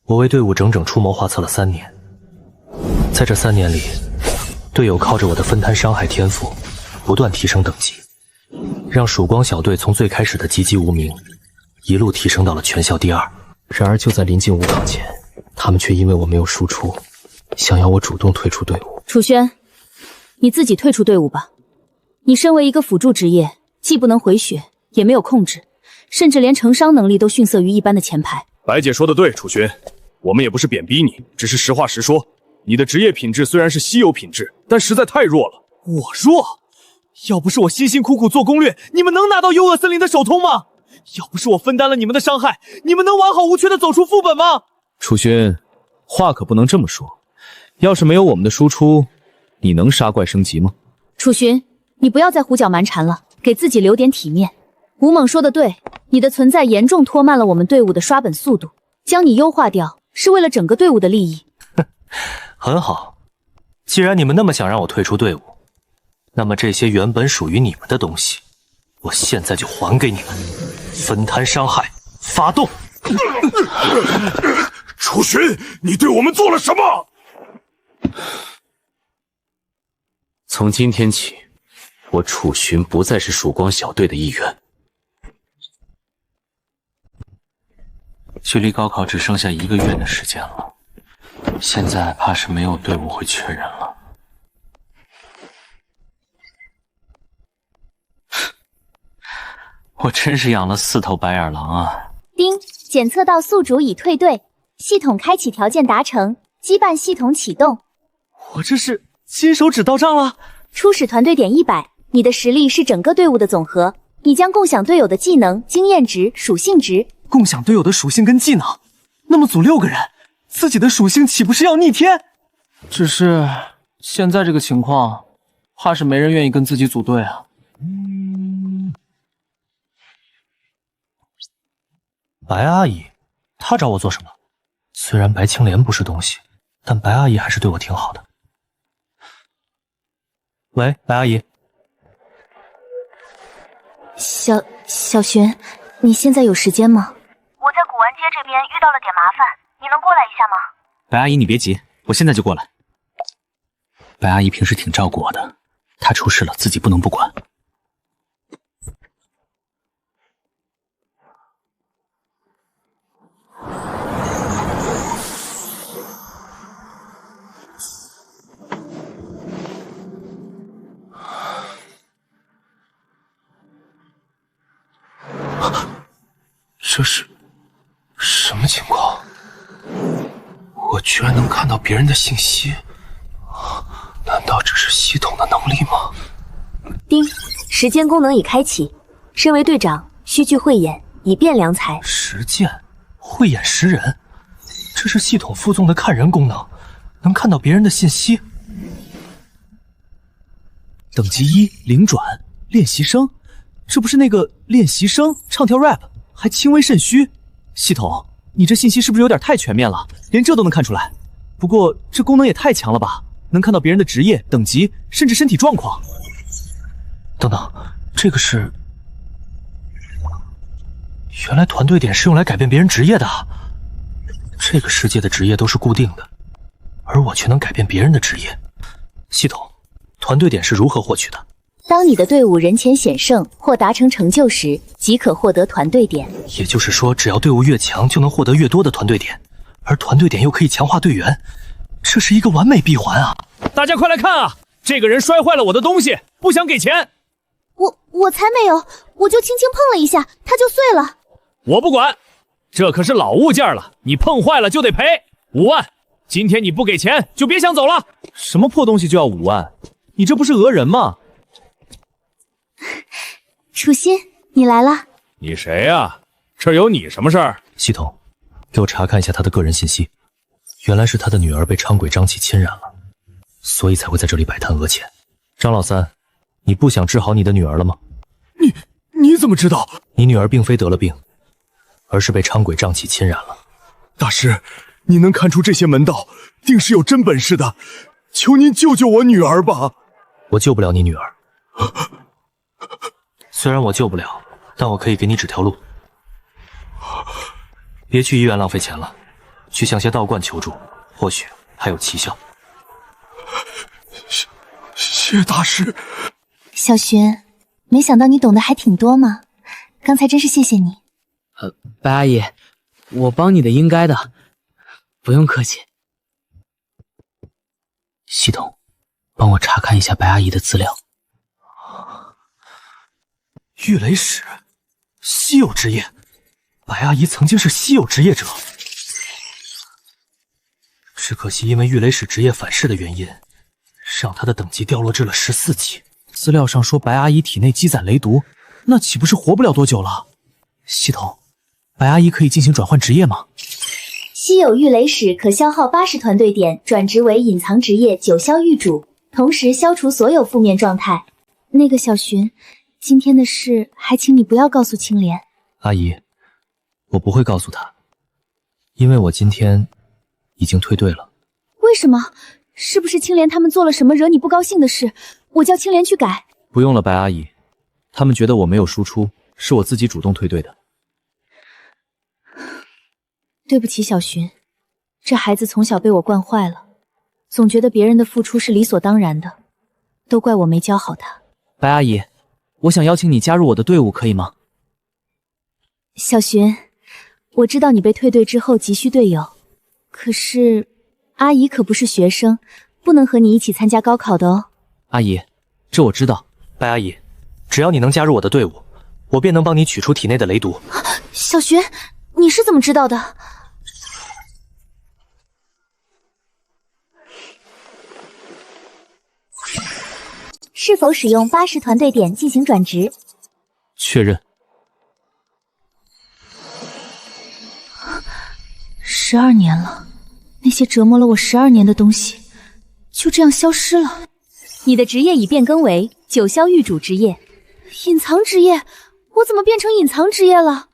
我为队伍整整出谋划策了3年，在这3年里，队友靠着我的分摊伤害天赋，不断提升等级，让曙光小队从最开始的籍籍无名，一路提升到了全校第2。然而就在临近武考前，他们却因为我没有输出，想要我主动退出队伍。楚轩，你自己退出队伍吧。你身为一个辅助职业，既不能回血，也没有控制，甚至连成伤能力都逊色于一般的前排。白姐说的对，楚轩，我们也不是贬逼你，只是实话实说。你的职业品质虽然是稀有品质，但实在太弱了。我弱？要不是我辛辛苦苦做攻略，你们能拿到幽恶森林的首通吗？要不是我分担了你们的伤害，你们能完好无缺的走出副本吗？楚勋，话可不能这么说。要是没有我们的输出，你能杀怪升级吗？楚勋，你不要再胡搅蛮缠了，给自己留点体面。吴猛说的对，你的存在严重拖慢了我们队伍的刷本速度，将你优化掉是为了整个队伍的利益。很好，既然你们那么想让我退出队伍，那么这些原本属于你们的东西，我现在就还给你们。分摊伤害，发动！楚勋，你对我们做了什么？从今天起，我楚勋不再是曙光小队的一员。距离高考只剩下1个月的时间了，现在怕是没有队伍会缺人了。我真是养了4头白眼狼啊！丁，检测到宿主已退队，系统开启条件达成，羁绊系统启动。我这是金手指到账了。初始团队点100，你的实力是整个队伍的总和，你将共享队友的技能、经验值、属性值。共享队友的属性跟技能，那么组6个人，自己的属性岂不是要逆天？只是现在这个情况，怕是没人愿意跟自己组队啊。白阿姨，她找我做什么？虽然白青莲不是东西，但白阿姨还是对我挺好的。喂，白阿姨。小珣，你现在有时间吗？我在古玩街这边遇到了点麻烦，你能过来一下吗？白阿姨，你别急，我现在就过来。白阿姨平时挺照顾我的，她出事了自己不能不管。这是什么情况？我居然能看到别人的信息，难道这是系统的能力吗？丁，时间功能已开启，身为队长需具慧眼，以便良才。实践，慧眼识人，这是系统附送的看人功能，能看到别人的信息。等级1，灵转，练习生，这不是那个练习生唱跳 rap， 还轻微肾虚。系统，你这信息是不是有点太全面了？连这都能看出来？不过这功能也太强了吧，能看到别人的职业、等级，甚至身体状况。等等，这个是……原来团队点是用来改变别人职业的。这个世界的职业都是固定的，而我却能改变别人的职业。系统，团队点是如何获取的？当你的队伍人前险胜或达成成就时，即可获得团队点。也就是说，只要队伍越强，就能获得越多的团队点，而团队点又可以强化队员，这是一个完美闭环啊！大家快来看啊！这个人摔坏了我的东西，不想给钱。我才没有，我就轻轻碰了一下，它就碎了。我不管，这可是老物件了，你碰坏了就得赔5万。今天你不给钱，就别想走了。什么破东西就要5万？你这不是讹人吗？楚心，你来了。你谁呀？这有你什么事儿？系统，给我查看一下他的个人信息。原来是他的女儿被昌鬼张启侵染了，所以才会在这里摆摊讹钱。张老三，你不想治好你的女儿了吗？你怎么知道？你女儿并非得了病，而是被昌鬼瘴气侵染了。大师，你能看出这些门道，定是有真本事的。求您救救我女儿吧！我救不了你女儿。虽然我救不了，但我可以给你指条路。别去医院浪费钱了，去向些道观求助，或许还有奇效。谢大师。小寻，没想到你懂得还挺多嘛，刚才真是谢谢你。白阿姨，我帮你的应该的，不用客气。系统，帮我查看一下白阿姨的资料。御雷使，稀有职业。白阿姨曾经是稀有职业者，只可惜因为御雷使职业反噬的原因，让她的等级掉落至了14级。资料上说白阿姨体内积攒雷毒，那岂不是活不了多久了？系统，白阿姨可以进行转换职业吗？稀有御雷使可消耗80团队点，转职为隐藏职业九霄狱主，同时消除所有负面状态。那个小寻，今天的事还请你不要告诉青莲。阿姨，我不会告诉她，因为我今天已经退队了。为什么？是不是青莲他们做了什么惹你不高兴的事？我叫青莲去改。不用了，白阿姨，他们觉得我没有输出，是我自己主动退队的。对不起，小寻，这孩子从小被我惯坏了，总觉得别人的付出是理所当然的，都怪我没教好他。白阿姨，我想邀请你加入我的队伍，可以吗？小寻，我知道你被退队之后急需队友，可是阿姨可不是学生，不能和你一起参加高考的哦。阿姨，这我知道。白阿姨，只要你能加入我的队伍，我便能帮你取出体内的雷毒。小寻，你是怎么知道的？是否使用80团队点进行转职？确认。12年了，那些折磨了我12年的东西，就这样消失了。你的职业已变更为九霄狱主职业。隐藏职业？我怎么变成隐藏职业了？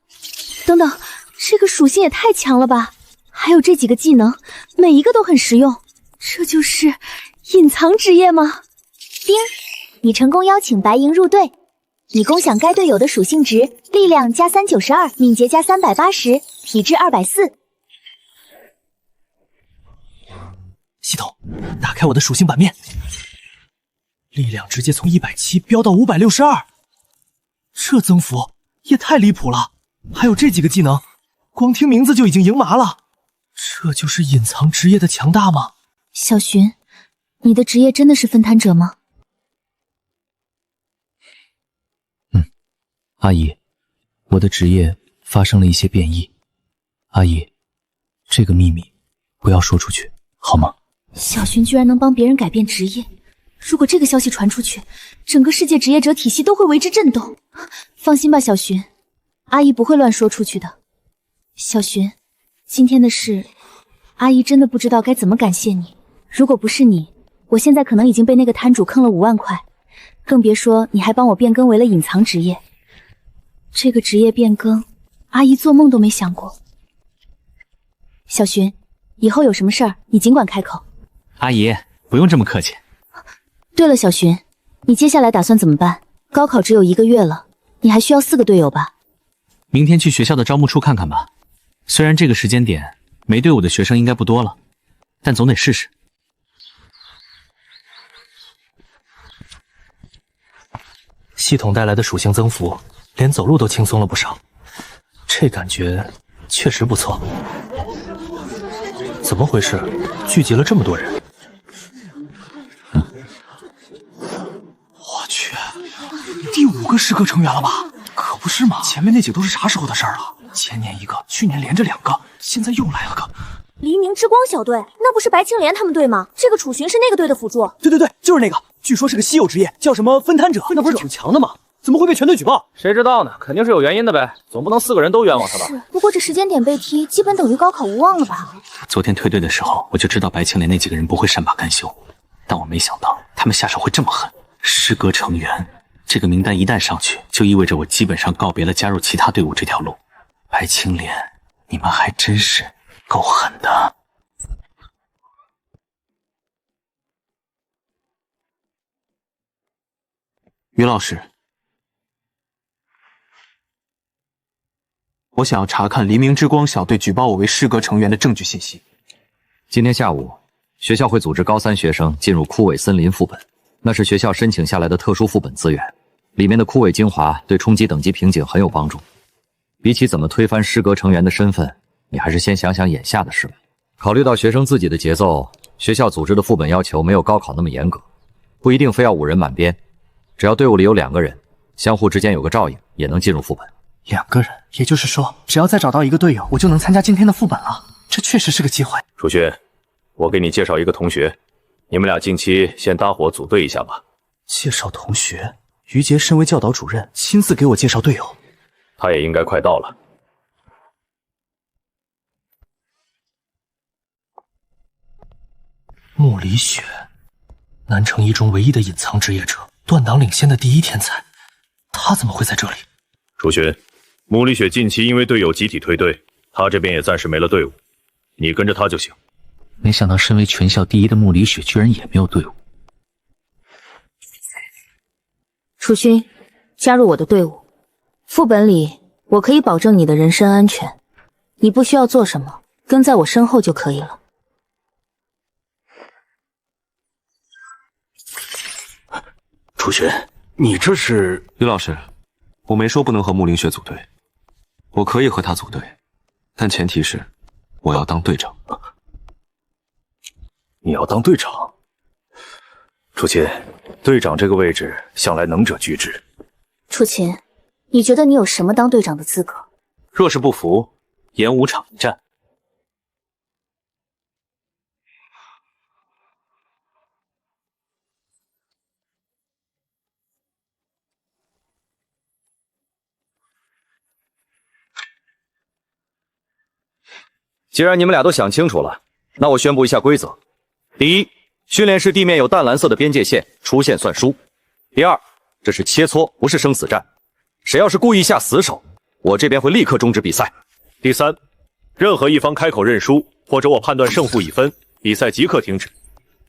等等，这个属性也太强了吧！还有这几个技能，每一个都很实用，这就是隐藏职业吗？叮，你成功邀请白银入队，你共享该队友的属性值：力量加392，敏捷加380，体质240。系统，打开我的属性版面，力量直接从170飙到562，这增幅也太离谱了！还有这几个技能，光听名字就已经赢麻了。这就是隐藏职业的强大吗？小寻，你的职业真的是分摊者吗？阿姨，我的职业发生了一些变异。阿姨，这个秘密不要说出去，好吗？小寻居然能帮别人改变职业，如果这个消息传出去，整个世界职业者体系都会为之震动。放心吧，小寻，阿姨不会乱说出去的。小寻，今天的事，阿姨真的不知道该怎么感谢你。如果不是你，我现在可能已经被那个摊主坑了5万块，更别说你还帮我变更为了隐藏职业。这个职业变更，阿姨做梦都没想过。小寻，以后有什么事儿你尽管开口。阿姨，不用这么客气。对了，小寻，你接下来打算怎么办？高考只有1个月了，你还需要4个队友吧？明天去学校的招募处看看吧。虽然这个时间点没队伍的学生应该不多了，但总得试试。系统带来的属性增幅，连走路都轻松了不少，这感觉确实不错。怎么回事？聚集了这么多人？我去，第5个师阁成员了吧？可不是嘛，前面那几个都是啥时候的事儿了？前年1个，去年连着2个，现在又来了个黎明之光小队，那不是白青莲他们队吗？这个楚寻是那个队的辅助。对，就是那个，据说是个稀有职业，叫什么分摊者，那不是挺强的吗？怎么会被全队举报？谁知道呢？肯定是有原因的呗，总不能4个人都冤枉他吧？是，不过这时间点被踢，基本等于高考无望了吧？昨天退队的时候，我就知道白青莲那几个人不会善罢甘休，但我没想到他们下手会这么狠。师阁成员这个名单一旦上去，就意味着我基本上告别了加入其他队伍这条路。白青莲，你们还真是够狠的。于老师，我想要查看黎明之光小队举报我为失格成员的证据信息。今天下午，学校会组织高3学生进入枯萎森林副本，那是学校申请下来的特殊副本资源，里面的枯萎精华对冲击等级瓶颈很有帮助。比起怎么推翻失格成员的身份，你还是先想想眼下的事吧。考虑到学生自己的节奏，学校组织的副本要求没有高考那么严格，不一定非要5人满编，只要队伍里有2个人，相互之间有个照应，也能进入副本。2个人，也就是说，只要再找到一个队友，我就能参加今天的副本了。这确实是个机会。楚勋，我给你介绍一个同学，你们俩近期先搭伙组队一下吧。介绍同学？于杰身为教导主任，亲自给我介绍队友，他也应该快到了。穆离雪，南城一中唯一的隐藏职业者，断档领先的第一天才，他怎么会在这里？楚勋，穆离雪近期因为队友集体退队，他这边也暂时没了队伍，你跟着他就行。没想到身为全校第一的穆离雪居然也没有队伍。楚勋，加入我的队伍。副本里我可以保证你的人身安全，你不需要做什么，跟在我身后就可以了。楚勋，你这是……于老师，我没说不能和穆凌雪组队，我可以和他组队，但前提是我要当队长。你要当队长？楚琴，队长这个位置向来能者居之。楚琴，你觉得你有什么当队长的资格？若是不服，演5场一战。既然你们俩都想清楚了，那我宣布一下规则：第一，训练室地面有淡蓝色的边界线，出现算输；第二，这是切磋，不是生死战，谁要是故意下死手，我这边会立刻终止比赛；第三，任何一方开口认输，或者我判断胜负已分，比赛即刻停止。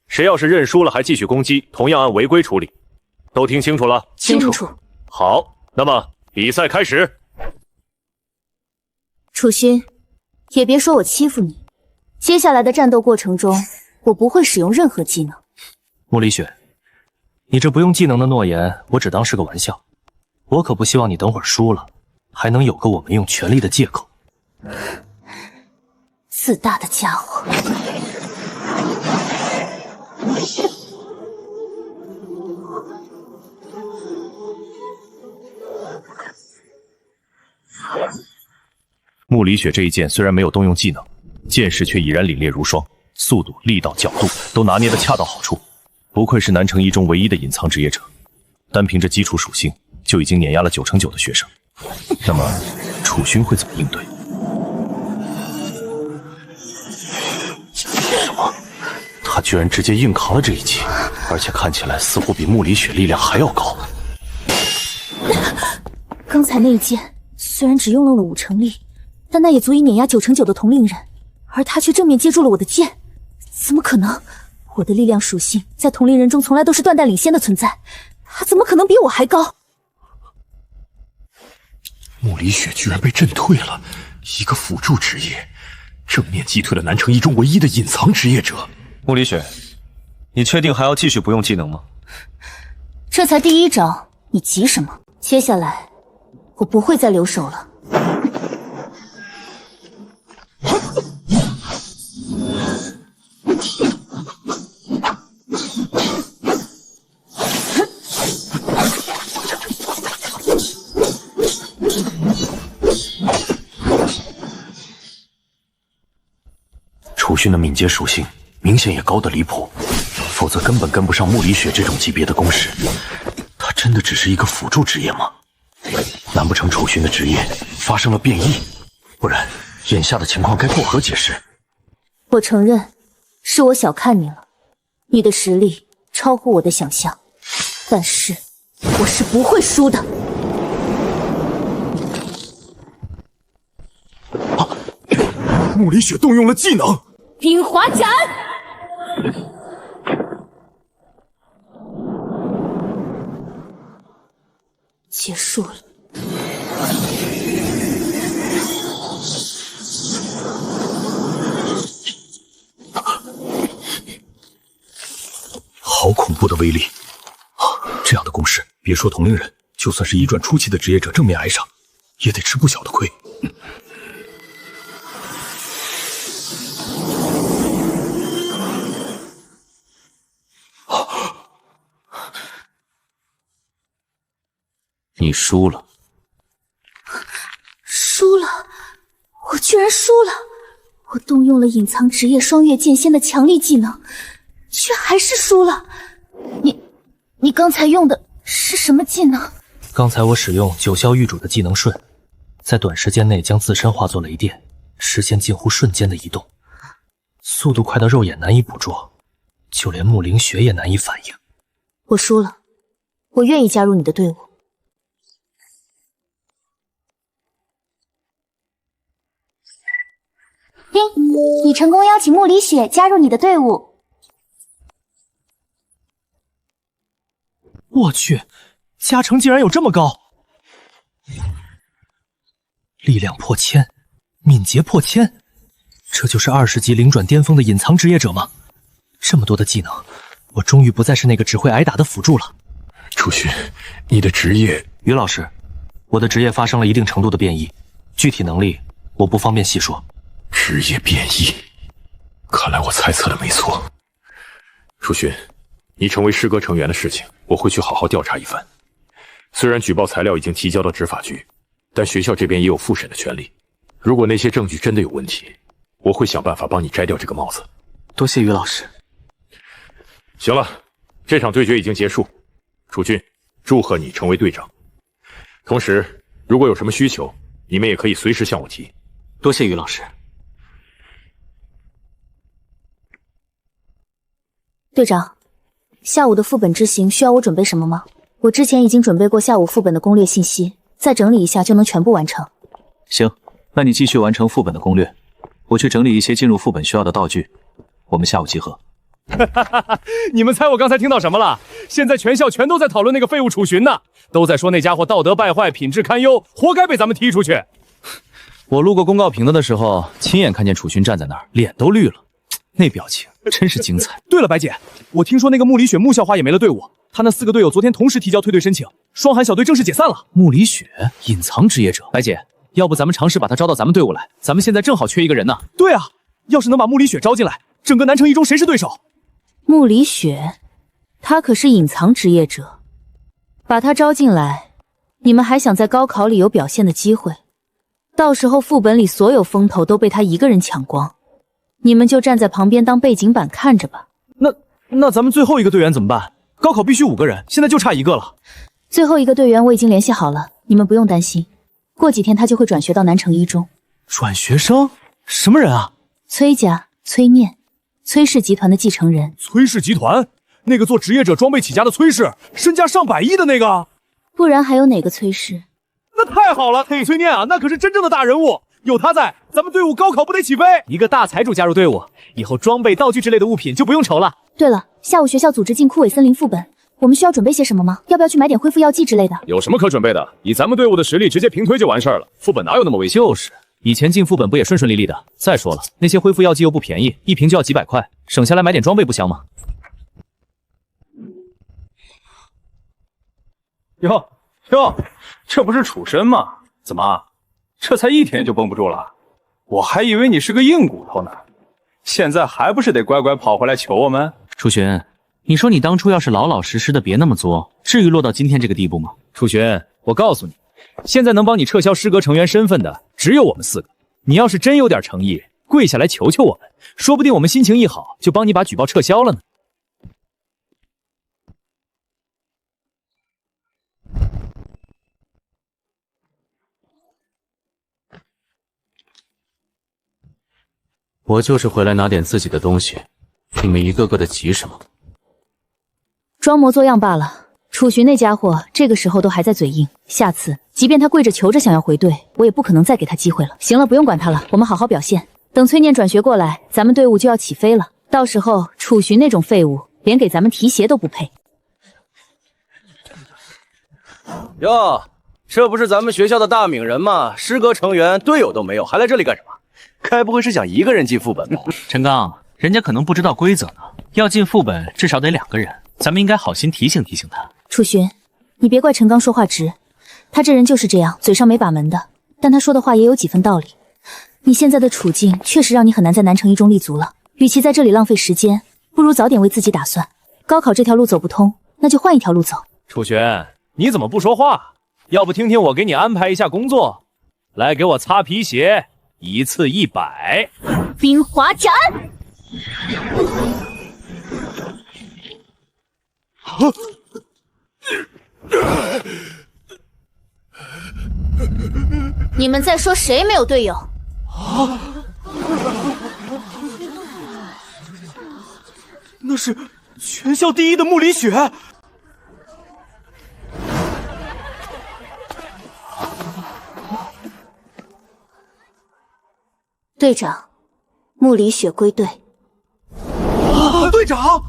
谁要是认输了还继续攻击，同样按违规处理。都听清楚了？清楚。好，那么比赛开始。楚勋，也别说我欺负你。接下来的战斗过程中，我不会使用任何技能。穆离雪，你这不用技能的诺言，我只当是个玩笑。我可不希望你等会儿输了，还能有个我们用全力的借口。自大的家伙！穆离雪这一剑虽然没有动用技能，剑势却已然凛冽如霜，速度、力道、角度都拿捏得恰到好处，不愧是南城一中唯一的隐藏职业者。单凭这基础属性，就已经碾压了99%的学生。那么，楚勋会怎么应对？什么？他居然直接硬扛了这一击，而且看起来似乎比穆离雪力量还要高。刚才那一剑虽然只用了5成力，但那也足以碾压99%的同龄人，而他却正面接住了我的剑，怎么可能？我的力量属性在同龄人中从来都是断代领先的存在，他怎么可能比我还高？穆离雪居然被震退了，一个辅助职业，正面击退了南城一中唯一的隐藏职业者。穆离雪，你确定还要继续不用技能吗？这才第1招，你急什么？接下来我不会再留手了。楚勋的敏捷属性明显也高得离谱，否则根本跟不上穆离雪这种级别的攻势。他真的只是一个辅助职业吗？难不成楚勋的职业发生了变异？不然，眼下的情况该作何解释？我承认，是我小看你了，你的实力超乎我的想象，但是我是不会输的。穆离雪动用了技能。冰华斩！结束了。好恐怖的威力！这样的攻势，别说同龄人，就算是一转初期的职业者正面挨上，也得吃不小的亏。你输了。输了！我居然输了！我动用了隐藏职业双月剑仙的强力技能，却还是输了。你刚才用的是什么技能？刚才我使用九霄玉主的技能瞬，在短时间内将自身化作雷电，实现近乎瞬间的移动，速度快到肉眼难以捕捉，就连木灵雪也难以反应。我输了，我愿意加入你的队伍。你成功邀请木里雪加入你的队伍。我去，加成竟然有这么高！力量破千，敏捷破千，这就是20级灵转巅峰的隐藏职业者吗？这么多的技能，我终于不再是那个只会挨打的辅助了。楚勋，你的职业……于老师，我的职业发生了一定程度的变异，具体能力我不方便细说。职业变异，看来我猜测的没错。楚勋，你成为师哥成员的事情，我会去好好调查一番。虽然举报材料已经提交到执法局，但学校这边也有复审的权利。如果那些证据真的有问题，我会想办法帮你摘掉这个帽子。多谢于老师。行了，这场对决已经结束。楚军，祝贺你成为队长。同时，如果有什么需求，你们也可以随时向我提。多谢于老师。队长，下午的副本之行需要我准备什么吗？我之前已经准备过下午副本的攻略信息，再整理一下就能全部完成。行，那你继续完成副本的攻略，我去整理一些进入副本需要的道具。我们下午集合。你们猜我刚才听到什么了？现在全校全都在讨论那个废物楚寻呢，都在说那家伙道德败坏，品质堪忧，活该被咱们踢出去。我路过公告屏的时候，亲眼看见楚勋站在那儿，脸都绿了，那表情真是精彩。对了，白姐，我听说那个木里雪木校花也没了队伍，他那4个队友昨天同时提交退队申请，双寒小队正式解散了。木里雪，隐藏职业者，白姐，要不咱们尝试把他招到咱们队伍来？咱们现在正好缺一个人呢。对啊，要是能把木里雪招进来，整个南城一中谁是对手？木里雪，他可是隐藏职业者，把他招进来，你们还想在高考里有表现的机会？到时候副本里所有风头都被他一个人抢光，你们就站在旁边当背景板看着吧。那咱们最后一个队员怎么办？高考必须5个人，现在就差1个了。最后一个队员我已经联系好了，你们不用担心，过几天他就会转学到南城一中。转学生？什么人啊？崔家、崔念，崔氏集团的继承人。崔氏集团？那个做职业者装备起家的崔氏，身家上百亿的那个？不然还有哪个崔氏？那太好了，崔念啊，那可是真正的大人物，有他在，咱们队伍高考不得起飞？一个大财主加入队伍，以后装备、道具之类的物品就不用愁了。对了，下午学校组织进枯萎森林副本，我们需要准备些什么吗？要不要去买点恢复药剂之类的？有什么可准备的？以咱们队伍的实力，直接平推就完事儿了。副本哪有那么危险？就是，以前进副本不也顺顺利利的？再说了，那些恢复药剂又不便宜，一瓶就要几百块，省下来买点装备不香吗？哟，这不是楚深吗？怎么，这才1天就绷不住了？我还以为你是个硬骨头呢，现在还不是得乖乖跑回来求我们？楚寻，你说你当初要是老老实实的，别那么作，至于落到今天这个地步吗？楚寻，我告诉你，现在能帮你撤销师阁成员身份的只有我们4个。你要是真有点诚意，跪下来求求我们，说不定我们心情一好，就帮你把举报撤销了呢。我就是回来拿点自己的东西，你们一个个的急什么？装模作样罢了。楚寻那家伙这个时候都还在嘴硬，下次即便他跪着求着想要回队，我也不可能再给他机会了。行了，不用管他了，我们好好表现。等崔念转学过来，咱们队伍就要起飞了。到时候楚寻那种废物，连给咱们提鞋都不配。哟，这不是咱们学校的大名人吗？师阁成员队友都没有，还来这里干什么？该不会是想一个人进副本吧？陈刚，人家可能不知道规则呢，要进副本至少得2个人。咱们应该好心提醒提醒他。楚寻，你别怪陈刚说话直，他这人就是这样，嘴上没把门的，但他说的话也有几分道理。你现在的处境确实让你很难在南城一中立足了，与其在这里浪费时间，不如早点为自己打算。高考这条路走不通，那就换一条路走。楚寻，你怎么不说话？要不听听我给你安排一下工作？来，给我擦皮鞋，一次100。冰华斩！你们在说谁没有队友？那是全校第一的穆离雪。队长，穆离雪归队。队长，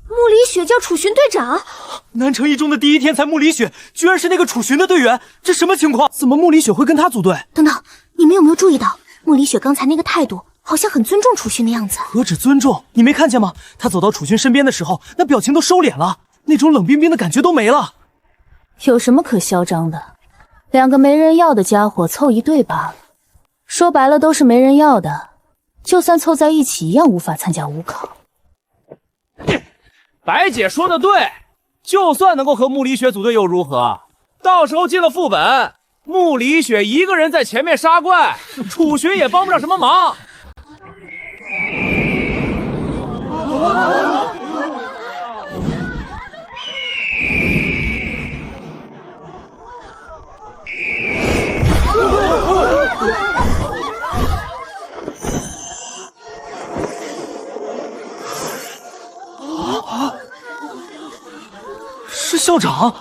穆离雪叫楚寻队长。南城一中的第一天才穆离雪，居然是那个楚寻的队员，这什么情况？怎么穆离雪会跟他组队？等等，你们有没有注意到穆离雪刚才那个态度，好像很尊重楚寻的样子？何止尊重，你没看见吗？他走到楚寻身边的时候，那表情都收敛了，那种冷冰冰的感觉都没了。有什么可嚣张的？两个没人要的家伙凑一队罢了。说白了都是没人要的，就算凑在一起一样无法参加五考。白姐说的对，就算能够和穆离雪组队又如何？到时候进了副本，穆离雪一个人在前面杀怪，楚寻也帮不上什么忙。是校长，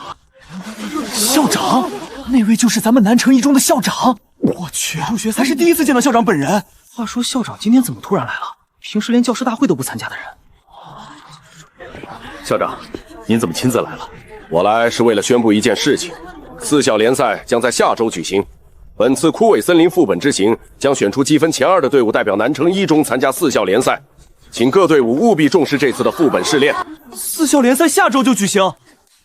校长，那位就是咱们南城一中的校长。我去，入学才是第一次见到校长本人。话说校长今天怎么突然来了？平时连教师大会都不参加的人。校长，您怎么亲自来了？我来是为了宣布一件事情，4校联赛将在下周举行。本次枯萎森林副本之行将选出积分前2的队伍代表南城一中参加4校联赛，请各队伍务必重视这次的副本试炼。4校联赛下周就举行，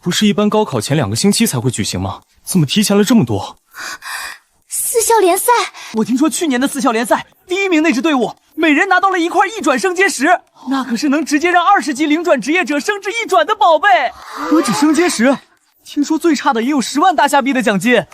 不是一般高考前2个星期才会举行吗？怎么提前了这么多？4校联赛，我听说去年的4校联赛第1名那支队伍，每人拿到了一块1转升阶石，那可是能直接让20级0转职业者升至1转的宝贝。何止升阶石，听说最差的也有10万大虾币的奖金。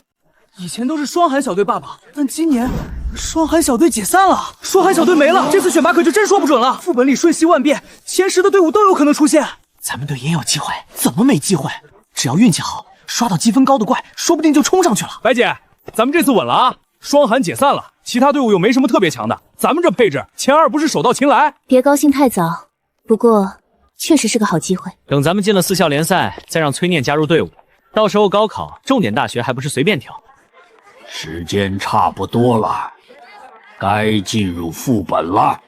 以前都是双寒小队罢了，但今年双寒小队解散了，双寒小队没了，这次选拔可就真说不准了。副本里瞬息万变，前10的队伍都有可能出现。咱们队也有机会？怎么没机会？只要运气好，刷到积分高的怪，说不定就冲上去了。白姐，咱们这次稳了啊！双寒解散了，其他队伍又没什么特别强的，咱们这配置前2不是手到擒来？别高兴太早，不过确实是个好机会。等咱们进了4校联赛，再让崔念加入队伍，到时候高考重点大学还不是随便挑。时间差不多了，该进入副本了。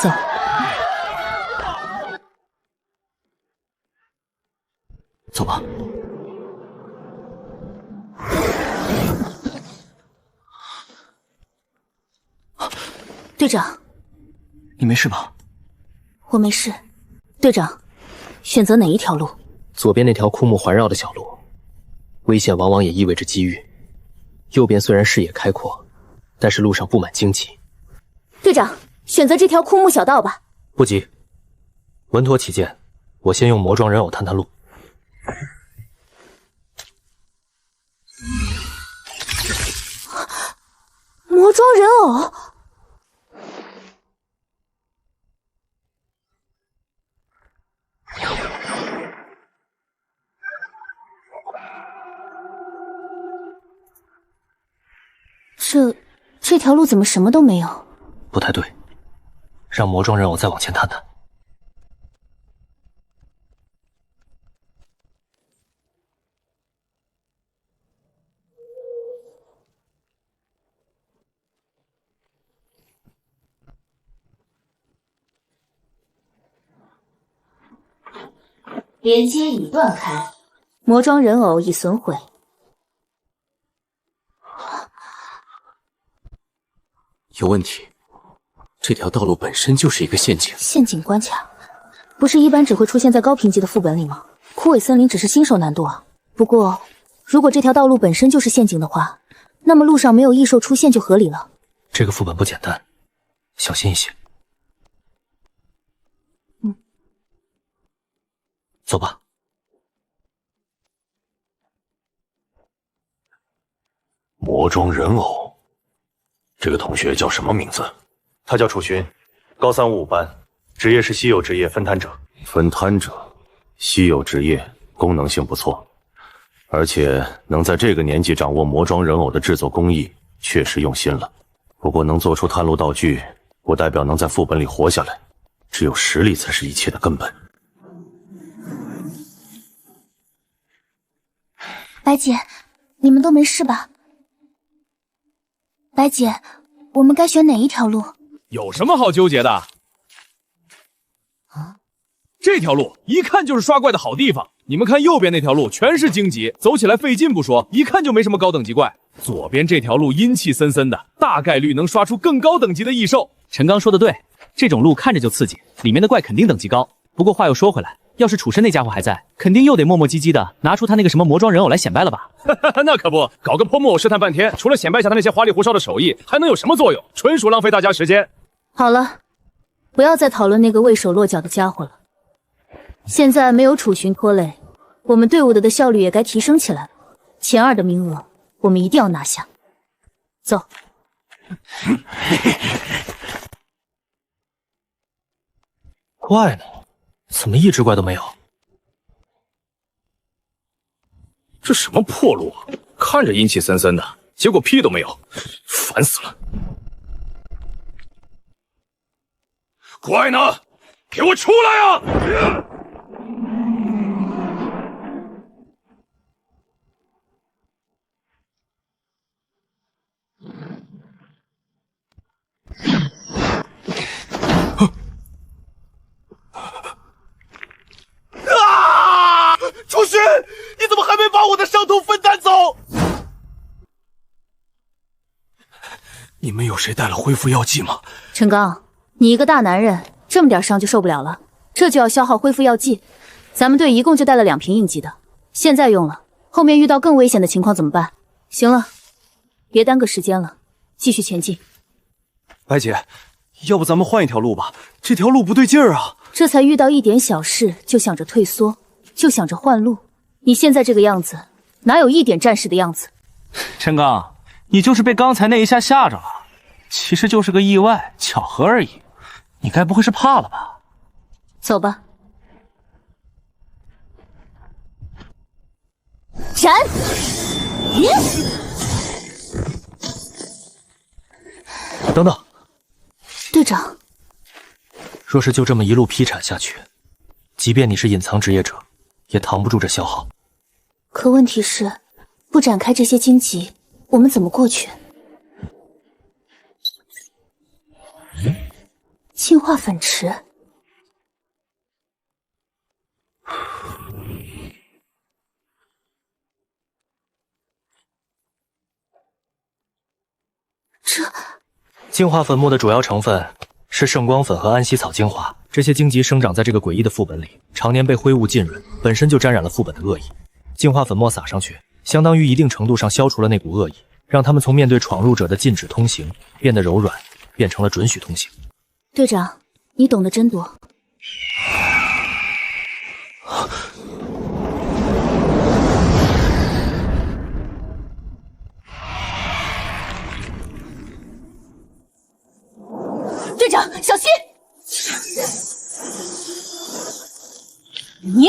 走。走吧。队长，你没事吧？我没事。队长，选择哪一条路？左边那条枯木环绕的小路，危险往往也意味着机遇。右边虽然视野开阔，但是路上布满荆棘。队长，选择这条枯木小道吧。不急，稳妥起见，我先用魔装人偶探探路。魔装人偶。这条路怎么什么都没有？不太对，让魔装人偶再往前探探。连接已断开，魔装人偶已损毁。有问题，这条道路本身就是一个陷阱。陷阱关卡，不是一般只会出现在高评级的副本里吗？枯萎森林只是新手难度啊。不过，如果这条道路本身就是陷阱的话，那么路上没有异兽出现就合理了。这个副本不简单，小心一些。走吧。魔装人偶，这个同学叫什么名字？他叫楚寻，高355班，职业是稀有职业分摊者。分摊者，稀有职业，功能性不错，而且能在这个年纪掌握魔装人偶的制作工艺，确实用心了。不过能做出探路道具，不代表能在副本里活下来，只有实力才是一切的根本。白姐，你们都没事吧？白姐，我们该选哪一条路？有什么好纠结的？这条路一看就是刷怪的好地方。你们看右边那条路全是荆棘，走起来费劲不说，一看就没什么高等级怪。左边这条路阴气森森的，大概率能刷出更高等级的异兽。陈刚说的对，这种路看着就刺激，里面的怪肯定等级高。不过话又说回来，要是楚深那家伙还在，肯定又得磨磨唧唧的拿出他那个什么魔装人偶来显摆了吧？那可不，搞个泼木偶试探半天，除了显摆下他那些花里胡哨的手艺，还能有什么作用？纯属浪费大家时间。好了，不要再讨论那个畏手落脚的家伙了。现在没有楚寻拖累，我们队伍的效率也该提升起来了。前2的名额，我们一定要拿下。走。怪呢？怎么一只怪都没有？这什么破路啊！看着阴气森森的，结果屁都没有，烦死了！怪呢？给我出来啊！啊！楚寻，你怎么还没把我的伤痛分担走？你们有谁带了恢复药剂吗？陈刚，你一个大男人，这么点伤就受不了了？这就要消耗恢复药剂。咱们队一共就带了2瓶应急的，现在用了，后面遇到更危险的情况怎么办？行了，别耽搁时间了，继续前进。白姐，要不咱们换一条路吧？这条路不对劲儿啊！这才遇到一点小事就想着退缩，就想着换路，你现在这个样子，哪有一点战士的样子？陈刚，你就是被刚才那一下吓着了，其实就是个意外，巧合而已。你该不会是怕了吧？走吧。闪！等等，队长，若是就这么一路劈铲下去，即便你是隐藏职业者，也扛不住这消耗。可问题是，不展开这些荆棘，我们怎么过去？净化粉池。这净化粉末的主要成分是圣光粉和安息草精华，这些荆棘生长在这个诡异的副本里，常年被灰雾浸润，本身就沾染了副本的恶意。净化粉末撒上去，相当于一定程度上消除了那股恶意，让他们从面对闯入者的禁止通行变得柔软，变成了准许通行。队长，你懂得真多。队长，小心！您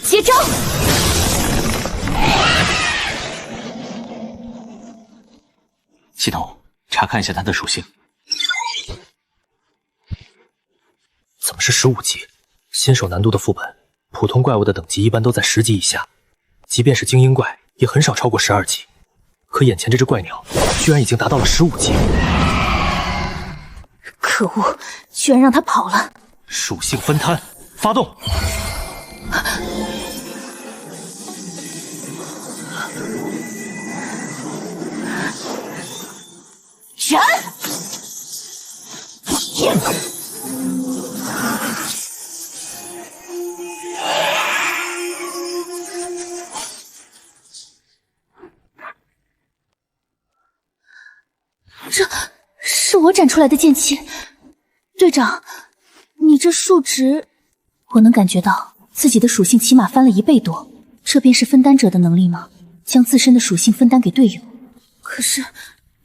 接招！系统，查看一下它的属性。怎么是15级？新手难度的副本，普通怪物的等级一般都在10级以下，即便是精英怪，也很少超过12级。可眼前这只怪鸟，居然已经达到了15级。可恶，居然让他跑了！属性分摊，发动！斩！这是我斩出来的剑气。队长，你这数值，我能感觉到自己的属性起码翻了1倍多，这便是分担者的能力吗？将自身的属性分担给队友。可是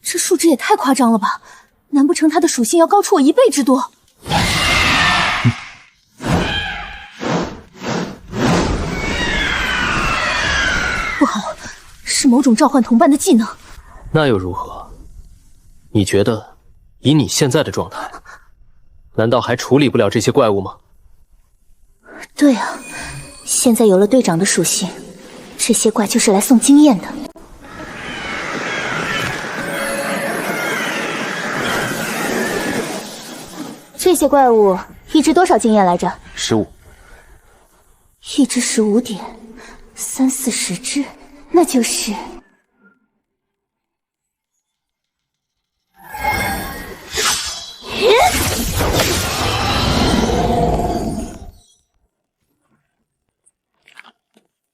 这数值也太夸张了吧？难不成他的属性要高出我1倍之多？不好，是某种召唤同伴的技能。那又如何？你觉得以你现在的状态，难道还处理不了这些怪物吗？对啊，现在有了队长的属性，这些怪就是来送经验的。这些怪物一只多少经验来着？15。一只15点，30-40只，那就是。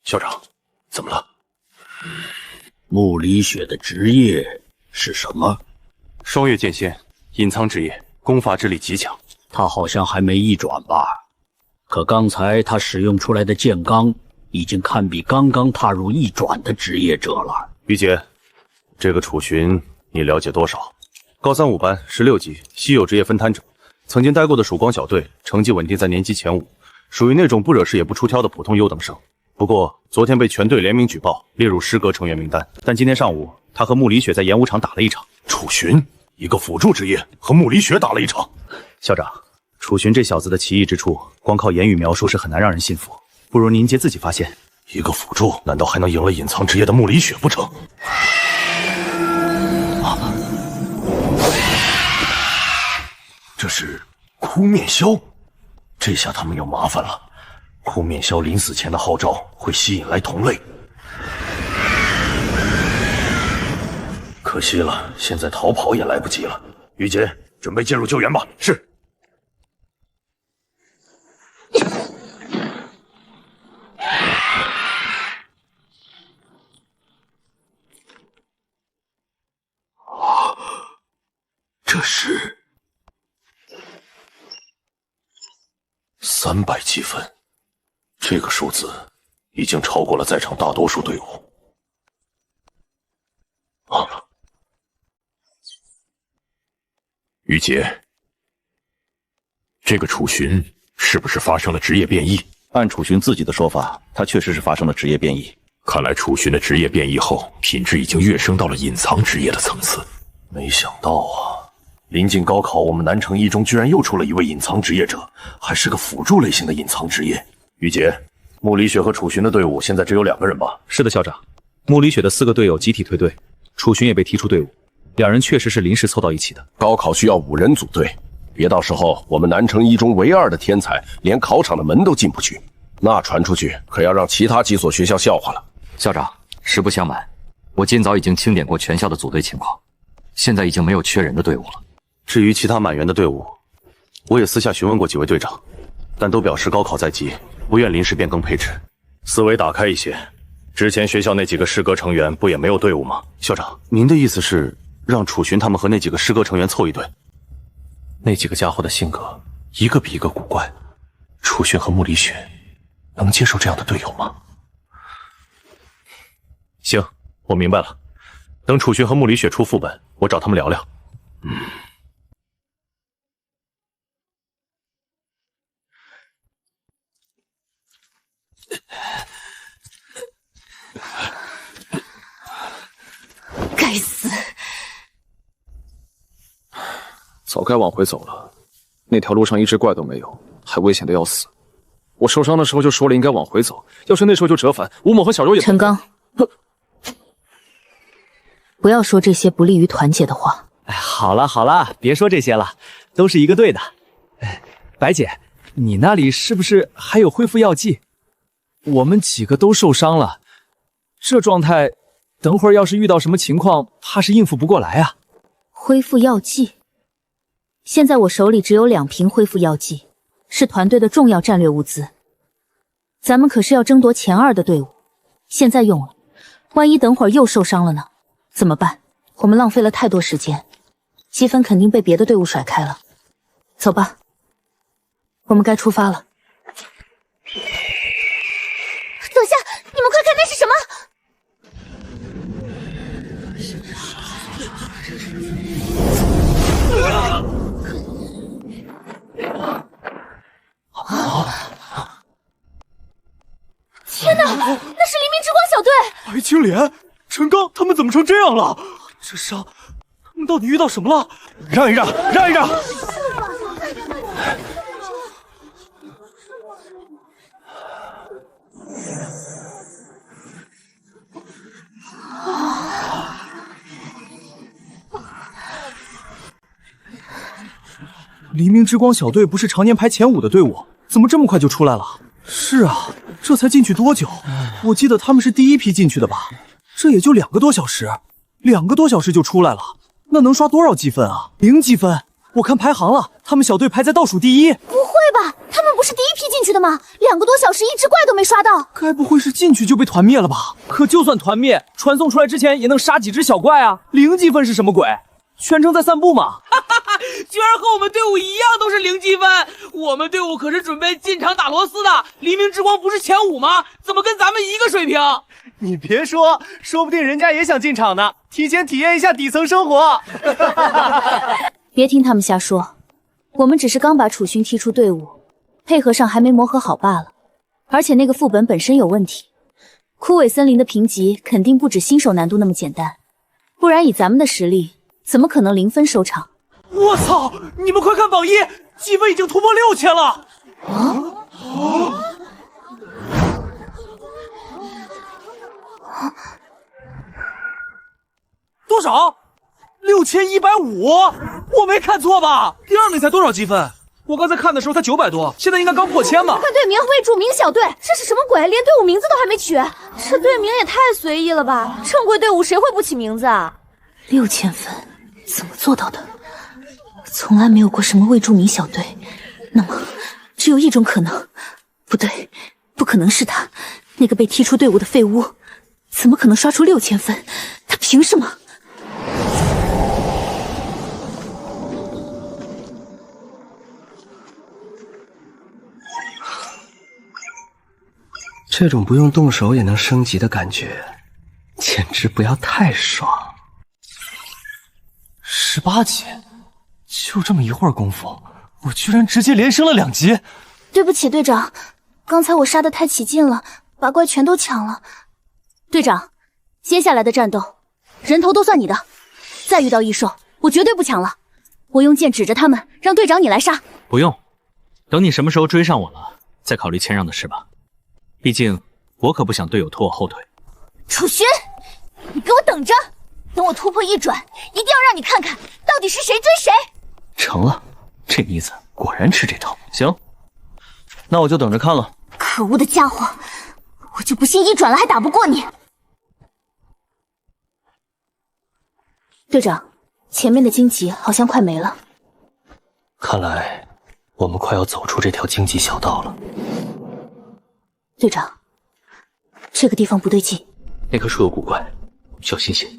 校长，怎么了？穆离雪的职业是什么？双月剑仙，隐藏职业，攻伐之力极强。他好像还没一转吧？可刚才他使用出来的剑罡，已经堪比刚刚踏入一转的职业者了。于杰，这个楚寻你了解多少？高3、5班，16级，稀有职业分摊者，曾经待过的曙光小队，成绩稳定在年级前5，属于那种不惹事也不出挑的普通优等生。不过昨天被全队联名举报，列入失格成员名单。但今天上午，他和穆离雪在演武场打了一场。楚寻一个辅助职业和穆离雪打了一场。校长，楚寻这小子的奇异之处，光靠言语描述是很难让人信服，不如您自己发现。一个辅助难道还能赢了隐藏职业的穆离雪不成？这是枯面鸮，这下他们要麻烦了。枯面鸮临死前的号召会吸引来同类，可惜了，现在逃跑也来不及了。于杰，准备介入救援吧。是。这是300积分。这个数字已经超过了在场大多数队伍。于杰，这个楚寻是不是发生了职业变异？按楚寻自己的说法，他确实是发生了职业变异。看来楚寻的职业变异后，品质已经跃升到了隐藏职业的层次。没想到啊，临近高考，我们南城一中居然又出了一位隐藏职业者，还是个辅助类型的隐藏职业。于杰，穆离雪和楚寻的队伍现在只有2个人吧？是的，校长。穆离雪的4个队友集体退队，楚寻也被踢出队伍。2人确实是临时凑到一起的。高考需要5人组队，别到时候我们南城一中唯2的天才连考场的门都进不去，那传出去可要让其他几所学校笑话了。校长，实不相瞒，我今早已经清点过全校的组队情况，现在已经没有缺人的队伍了。至于其他满员的队伍，我也私下询问过几位队长，但都表示高考在即，不愿临时变更配置。思维打开一些，之前学校那几个师格成员不也没有队伍吗？校长，您的意思是让楚寻他们和那几个师格成员凑一队？那几个家伙的性格一个比一个古怪，楚寻和穆离雪能接受这样的队友吗？行，我明白了。等楚寻和穆离雪出副本，我找他们聊聊。该死！早该往回走了，那条路上一只怪都没有，还危险的要死。我受伤的时候就说了应该往回走，要是那时候就折返，吴某和小柔也……陈刚，不要说这些不利于团结的话。哎，好了好了，别说这些了，都是一个队的。哎，白姐，你那里是不是还有恢复药剂？我们几个都受伤了，这状态，等会儿要是遇到什么情况，怕是应付不过来啊。恢复药剂，现在我手里只有2瓶恢复药剂，是团队的重要战略物资。咱们可是要争夺前2的队伍，现在用了，万一等会儿又受伤了呢？怎么办？我们浪费了太多时间，积分肯定被别的队伍甩开了。走吧，我们该出发了。等下，你们快看，那是什么？天哪，那是黎明之光小队！白青莲、陈刚他们怎么成这样了？这伤，他们到底遇到什么了？让一让，让一让！黎明之光小队不是常年排前5的队伍，怎么这么快就出来了？是啊，这才进去多久？我记得他们是第一批进去的吧？这也就2个多小时，2个多小时就出来了，那能刷多少积分啊？0积分。我看排行了，他们小队排在倒数第1。不会吧？他们不是第一批进去的吗？2个多小时一只怪都没刷到。该不会是进去就被团灭了吧？可就算团灭，传送出来之前也能杀几只小怪啊！0积分是什么鬼？全程在散步嘛？居然和我们队伍一样都是0积分，我们队伍可是准备进场打螺丝的。黎明之光不是前5吗？怎么跟咱们一个水平？你别说，说不定人家也想进场呢，提前体验一下底层生活。别听他们瞎说，我们只是刚把楚勋踢出队伍，配合上还没磨合好罢了。而且那个副本本身有问题，枯萎森林的评级肯定不止新手难度那么简单，不然以咱们的实力，怎么可能0分收场？我操！你们快看榜1，积分已经突破6000了！多少？6150，我没看错吧？第2名才多少积分？我刚才看的时候才900多，现在应该刚破1000吧？看队名，魏著名小队，这是什么鬼？连队伍名字都还没取，这队名也太随意了吧？正规队伍谁会不起名字啊？6000分，怎么做到的？从来没有过什么未著名小队，那么只有一种可能，不对，不可能是他，那个被踢出队伍的废物，怎么可能刷出6000分？他凭什么？这种不用动手也能升级的感觉，简直不要太爽。18级，就这么一会儿功夫，我居然直接连升了2级。对不起，队长，刚才我杀得太起劲了，把怪全都抢了。队长，接下来的战斗，人头都算你的。再遇到异兽，我绝对不抢了。我用剑指着他们，让队长你来杀。不用，等你什么时候追上我了，再考虑谦让的事吧。毕竟我可不想队友拖我后腿。楚勋，你给我等着，等我突破1转，一定要让你看看到底是谁追谁。成了，这妮子果然吃这套。行，那我就等着看了。可恶的家伙，我就不信1转了还打不过你。队长，前面的荆棘好像快没了。看来我们快要走出这条荆棘小道了。队长，这个地方不对劲，那棵树有古怪，小心些。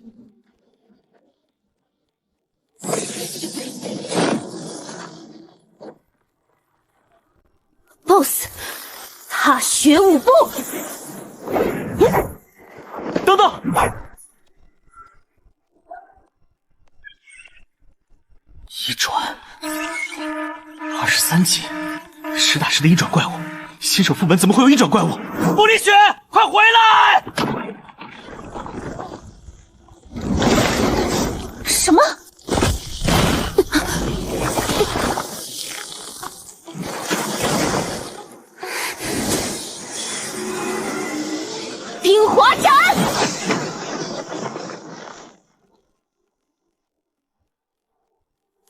BOSS， 踏雪舞步。等等， 1转23级，实打实的1转怪物。新手副本怎么会有1转怪物？穆丽雪，快回来！什么？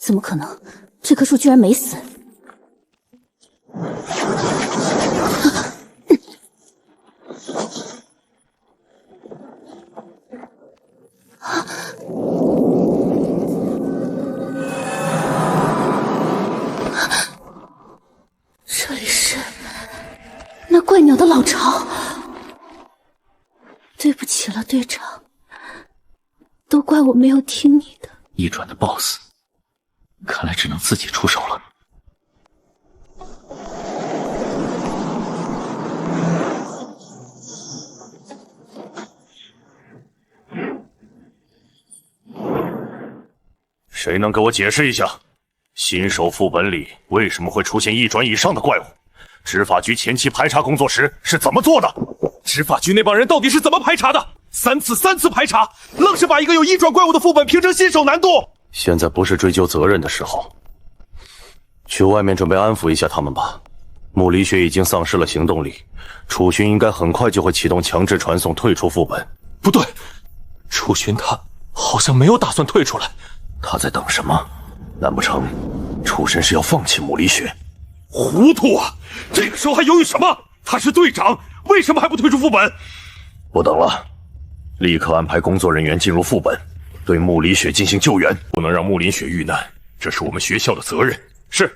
怎么可能？这棵树居然没死！这里是那怪鸟的老巢。对不起了，队长，都怪我没有听你的。一转的 BOSS， 看来只能自己出手了。谁能给我解释一下，新手副本里为什么会出现1转以上的怪物？执法局前期排查工作时是怎么做的？执法局那帮人到底是怎么排查的？3次排查，愣是把一个有1转怪物的副本评成新手难度。现在不是追究责任的时候，去外面准备安抚一下他们吧。穆离雪已经丧失了行动力，楚勋应该很快就会启动强制传送退出副本。不对，楚勋他好像没有打算退出来。他在等什么？难不成楚神是要放弃穆离雪？糊涂啊！这个时候还犹豫什么？他是队长，为什么还不退出副本？不等了，立刻安排工作人员进入副本，对穆离雪进行救援，不能让穆林雪遇难，这是我们学校的责任。是。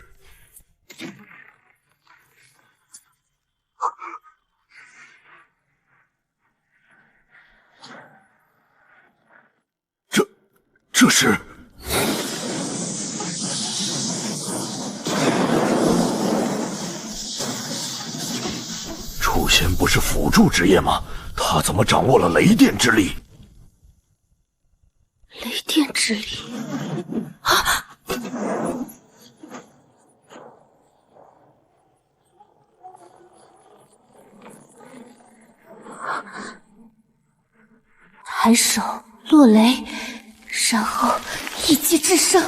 这是。楚仙不是辅助职业吗？他怎么掌握了雷电之力？雷电之力啊！抬手落雷，然后一击制胜。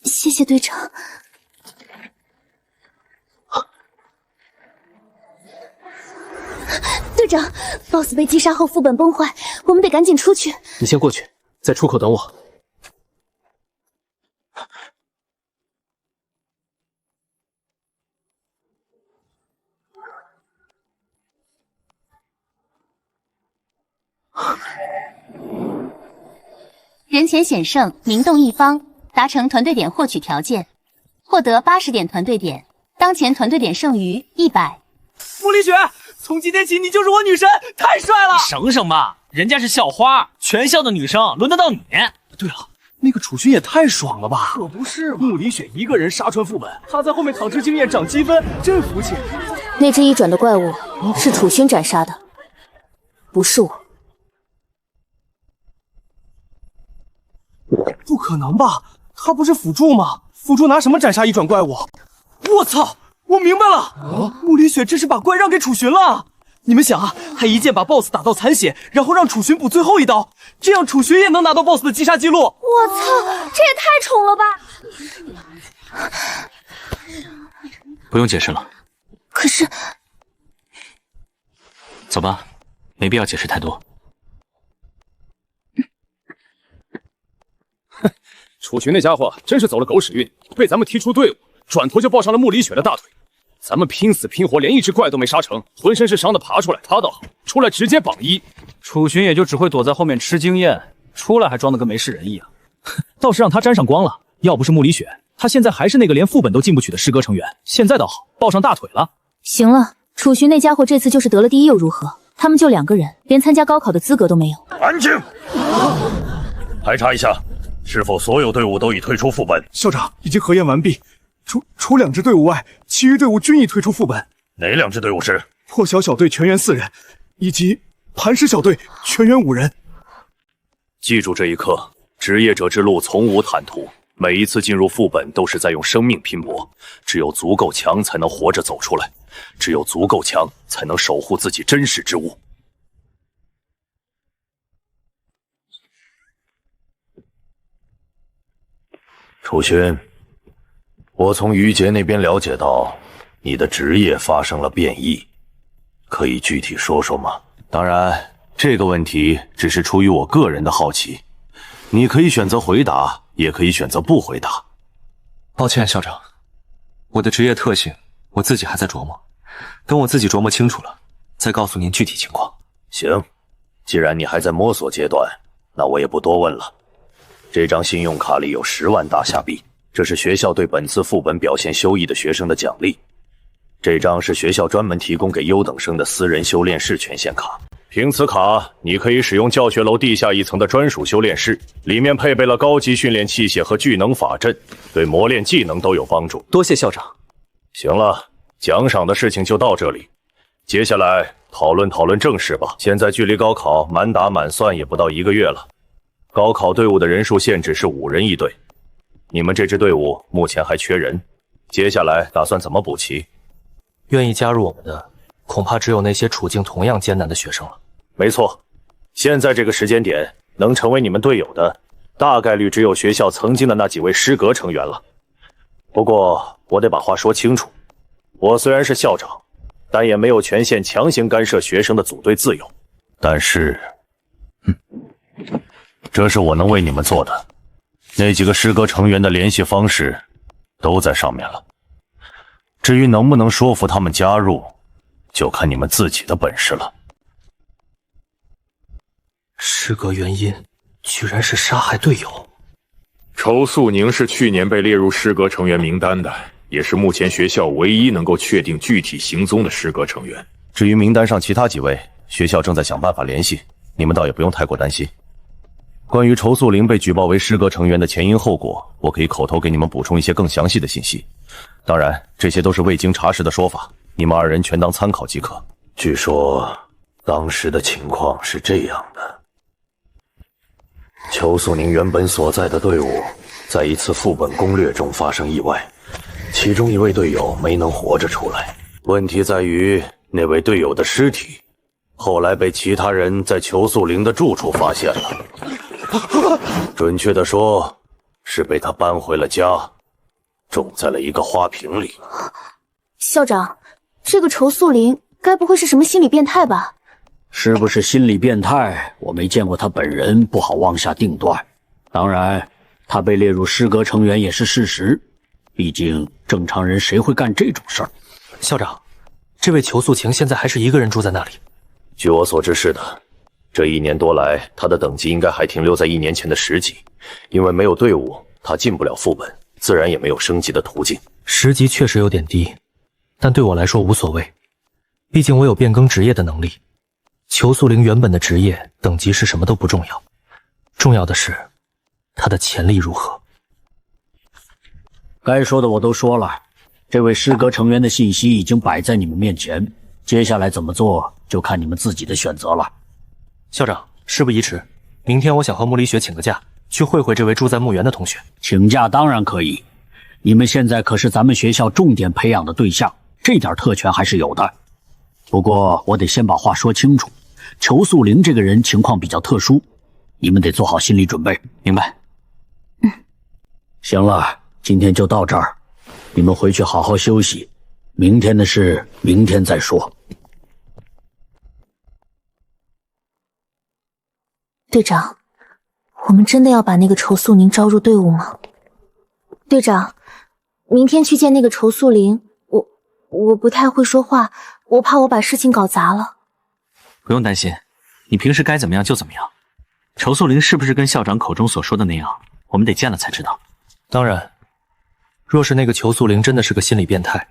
谢谢队长。队长 ，BOSS 被击杀后副本崩坏，我们得赶紧出去。你先过去，在出口等我。人前险胜，名动一方。达成团队点获取条件，获得80点团队点，当前团队点剩余100。穆离雪，从今天起你就是我女神，太帅了！省省吧，人家是校花，全校的女生轮得到你？对了，那个楚勋也太爽了吧！可不是嘛，穆离雪一个人杀穿副本，他在后面躺吃经验涨积分，真服气。那只1转的怪物是楚勋斩杀的，不是我。不可能吧？他不是辅助吗？辅助拿什么斩杀1转怪物？我操！我明白了，穆离雪这是把怪让给楚勋了。你们想啊，他一剑把 BOSS 打到残血，然后让楚勋补最后一刀，这样楚勋也能拿到 BOSS 的击杀记录。我操，这也太宠了吧！不用解释了。可是，走吧，没必要解释太多。楚勋那家伙真是走了狗屎运，被咱们踢出队伍，转头就抱上了穆离雪的大腿。咱们拼死拼活，连1只怪都没杀成，浑身是伤的爬出来，他倒好，出来直接榜1。楚勋也就只会躲在后面吃经验，出来还装得跟没事人一样。倒是让他沾上光了，要不是穆离雪，他现在还是那个连副本都进不去的师哥成员。现在倒好，抱上大腿了。行了，楚勋那家伙这次就是得了第1又如何？他们就2个人，连参加高考的资格都没有。安静！排查一下。是否所有队伍都已退出副本？校长已经核验完毕，除2支队伍外，其余队伍均已退出副本。哪2支队伍是？破晓小队全员4人，以及磐石小队全员5人。记住这一刻，职业者之路从无坦途，每一次进入副本都是在用生命拼搏，只有足够强才能活着走出来，只有足够强才能守护自己珍视之物。楚勋，我从于杰那边了解到，你的职业发生了变异，可以具体说说吗？当然，这个问题只是出于我个人的好奇，你可以选择回答，也可以选择不回答。抱歉，校长，我的职业特性我自己还在琢磨，等我自己琢磨清楚了，再告诉您具体情况。行，既然你还在摸索阶段，那我也不多问了。这张信用卡里有10万大夏币，这是学校对本次副本表现优异的学生的奖励。这张是学校专门提供给优等生的私人修炼室权限卡。凭此卡，你可以使用教学楼地下1层的专属修炼室，里面配备了高级训练器械和聚能法阵，对磨练技能都有帮助。多谢校长。行了，奖赏的事情就到这里，接下来讨论正事吧。现在距离高考满打满算也不到1个月了，高考队伍的人数限制是5人一队，你们这支队伍目前还缺人，接下来打算怎么补齐？愿意加入我们的，恐怕只有那些处境同样艰难的学生了。没错，现在这个时间点，能成为你们队友的，大概率只有学校曾经的那几位师阁成员了。不过，我得把话说清楚，我虽然是校长，但也没有权限强行干涉学生的组队自由。但是，这是我能为你们做的。那几个师阁成员的联系方式都在上面了。至于能不能说服他们加入，就看你们自己的本事了。失格原因居然是杀害队友。仇素宁是去年被列入失格成员名单的，也是目前学校唯一能够确定具体行踪的失格成员。至于名单上其他几位，学校正在想办法联系，你们倒也不用太过担心。关于仇素玲被举报为失格成员的前因后果，我可以口头给你们补充一些更详细的信息。当然，这些都是未经查实的说法，你们2人全当参考即可。据说，当时的情况是这样的：邱素宁原本所在的队伍，在一次副本攻略中发生意外，其中一位队友没能活着出来。问题在于，那位队友的尸体，后来被其他人在邱素玲的住处发现了。准确的说，是被他搬回了家，种在了一个花瓶里。校长，这个仇素玲该不会是什么心理变态吧？是不是心理变态，我没见过他本人，不好妄下定断。当然，他被列入失格成员也是事实，毕竟正常人谁会干这种事儿？校长，这位裘素晴现在还是一个人住在那里？据我所知是的。这1年多来，他的等级应该还停留在1年前的10级，因为没有队伍，他进不了副本，自然也没有升级的途径。10级确实有点低，但对我来说无所谓，毕竟我有变更职业的能力。裘素玲原本的职业等级是什么都不重要，重要的是他的潜力如何。该说的我都说了，这位失格成员的信息已经摆在你们面前，接下来怎么做就看你们自己的选择了。校长，事不宜迟，明天我想和穆离雪请个假，去会会这位住在墓园的同学。请假当然可以，你们现在可是咱们学校重点培养的对象，这点特权还是有的。不过我得先把话说清楚，裘素玲这个人情况比较特殊，你们得做好心理准备。明白。行了，今天就到这儿，你们回去好好休息，明天的事明天再说。队长，我们真的要把那个仇素宁招入队伍吗？队长，明天去见那个仇素玲，我不太会说话，我怕我把事情搞砸了。不用担心，你平时该怎么样就怎么样。仇素玲是不是跟校长口中所说的那样，我们得见了才知道。当然，若是那个裘素玲真的是个心理变态，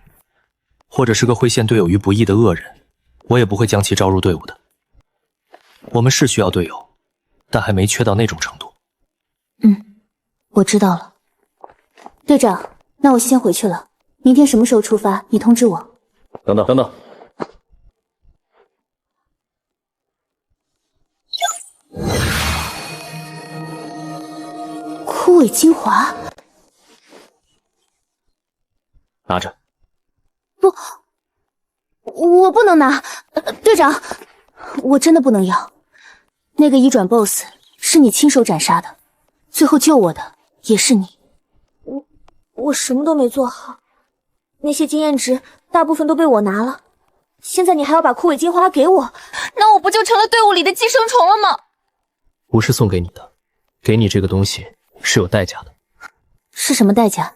或者是个会陷队友于不义的恶人，我也不会将其招入队伍的。我们是需要队友，但还没缺到那种程度。我知道了。队长，那我先回去了，明天什么时候出发，你通知我。等等，枯萎精华，拿着。不，我不能拿。队长，我真的不能要。那个一转 BOSS 是你亲手斩杀的，最后救我的也是你。我什么都没做好，那些经验值大部分都被我拿了，现在你还要把枯萎精华给我，那我不就成了队伍里的寄生虫了吗？不是送给你的，给你这个东西是有代价的。是什么代价？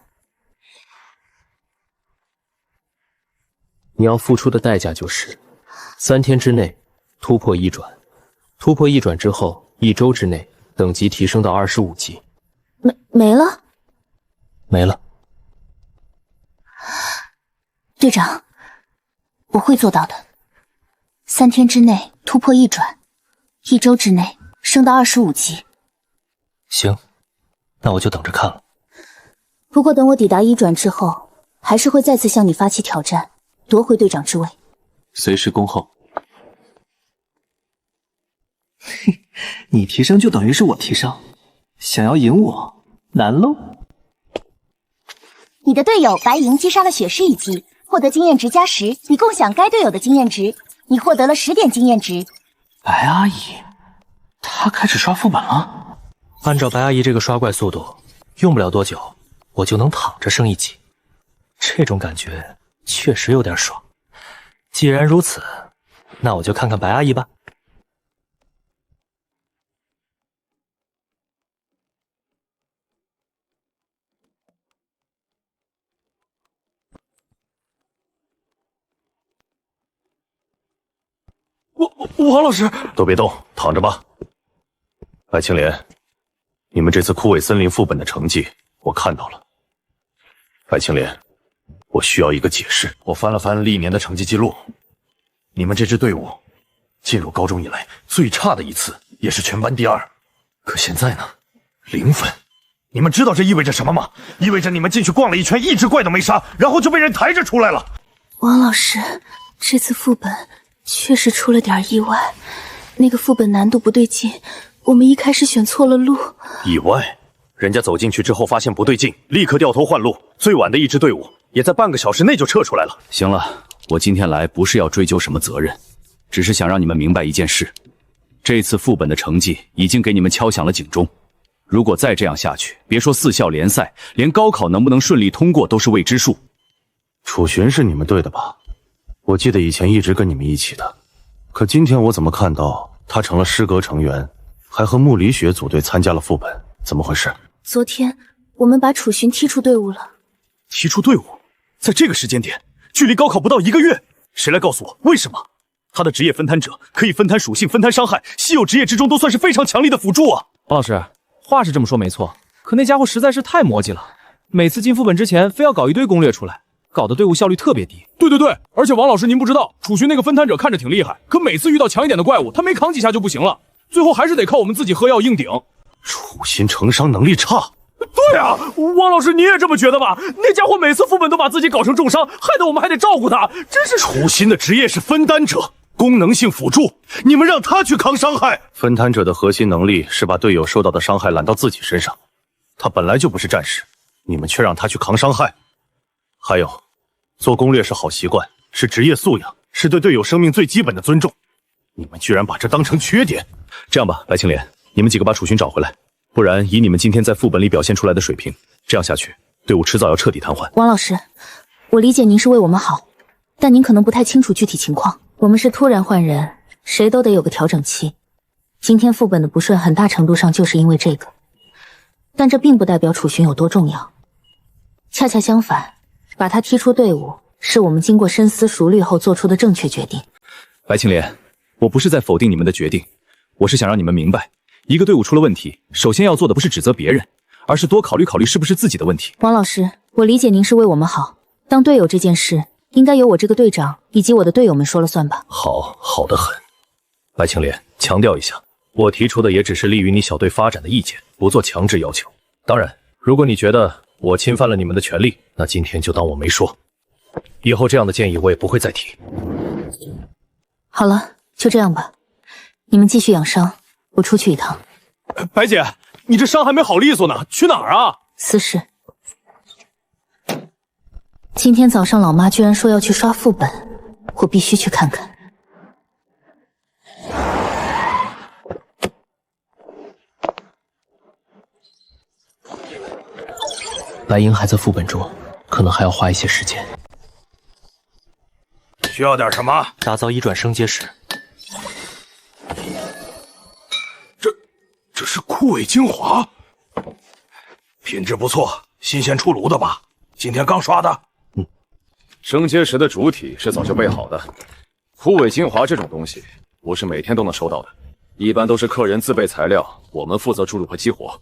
你要付出的代价就是3天之内突破1转，突破1转之后1周之内等级提升到25级。没了？没了。队长，我会做到的。3天之内突破1转，1周之内升到25级。行，那我就等着看了。不过等我抵达1转之后，还是会再次向你发起挑战，夺回队长之位。随时恭候。你提升就等于是我提升，想要赢我难喽。你的队友白银击杀了血尸一击，获得经验值加10，你共享该队友的经验值，你获得了10点经验值。白阿姨，她开始刷副本了。按照白阿姨这个刷怪速度，用不了多久，我就能躺着升1级。这种感觉确实有点爽。既然如此，那我就看看白阿姨吧。王老师，都别动，躺着吧。白青莲，你们这次枯萎森林副本的成绩我看到了。白青莲，我需要一个解释。我翻了翻历年的成绩记录，你们这支队伍进入高中以来最差的一次，也是全班第2。可现在呢，0分。你们知道这意味着什么吗？意味着你们进去逛了一圈，一只怪都没杀，然后就被人抬着出来了。王老师，这次副本确实出了点意外，那个副本难度不对劲，我们一开始选错了路。意外？人家走进去之后发现不对劲，立刻掉头换路，最晚的一支队伍也在半个小时内就撤出来了。行了，我今天来不是要追究什么责任，只是想让你们明白一件事，这次副本的成绩已经给你们敲响了警钟。如果再这样下去，别说4校联赛，连高考能不能顺利通过都是未知数。楚寻是你们队的吧？我记得以前一直跟你们一起的，可今天我怎么看到他成了师阁成员，还和穆离雪组队参加了副本，怎么回事？昨天我们把楚寻踢出队伍了。踢出队伍？在这个时间点，距离高考不到1个月，谁来告诉我为什么？他的职业分摊者可以分摊属性、分摊伤害，稀有职业之中都算是非常强力的辅助啊！王老师，话是这么说没错，可那家伙实在是太磨叽了，每次进副本之前非要搞一堆攻略出来，搞得队伍效率特别低。对，而且王老师您不知道，楚寻那个分摊者看着挺厉害，可每次遇到强一点的怪物，他没扛几下就不行了，最后还是得靠我们自己喝药硬顶。楚寻承伤能力差？对啊，王老师你也这么觉得吧？那家伙每次副本都把自己搞成重伤，害得我们还得照顾他，真是……楚寻的职业是分担者，功能性辅助，你们让他去扛伤害。分摊者的核心能力是把队友受到的伤害揽到自己身上，他本来就不是战士，你们却让他去扛伤害。还有，做攻略是好习惯，是职业素养，是对队友生命最基本的尊重，你们居然把这当成缺点。这样吧，白青莲，你们几个把楚寻找回来，不然以你们今天在副本里表现出来的水平，这样下去，队伍迟早要彻底瘫痪。王老师，我理解您是为我们好，但您可能不太清楚具体情况。我们是突然换人，谁都得有个调整期。今天副本的不顺，很大程度上就是因为这个，但这并不代表楚寻有多重要，恰恰相反，把他踢出队伍，是我们经过深思熟虑后做出的正确决定。白青莲，我不是在否定你们的决定，我是想让你们明白，一个队伍出了问题，首先要做的不是指责别人，而是多考虑考虑是不是自己的问题。王老师，我理解您是为我们好，当队友这件事应该由我这个队长以及我的队友们说了算吧。好得很。白青莲，强调一下，我提出的也只是利于你小队发展的意见，不做强制要求。当然，如果你觉得我侵犯了你们的权利，那今天就当我没说，以后这样的建议我也不会再提。好了，就这样吧，你们继续养伤，我出去一趟。白姐，你这伤还没好利索呢，去哪儿啊？私事。今天早上老妈居然说要去刷副本，我必须去看看。白银还在副本中，可能还要花一些时间。需要点什么？打造一转升阶石。这是枯萎精华，品质不错，新鲜出炉的吧？今天刚刷的。升阶石的主体是早就备好的，枯萎精华这种东西不是每天都能收到的，一般都是客人自备材料，我们负责注入和激活。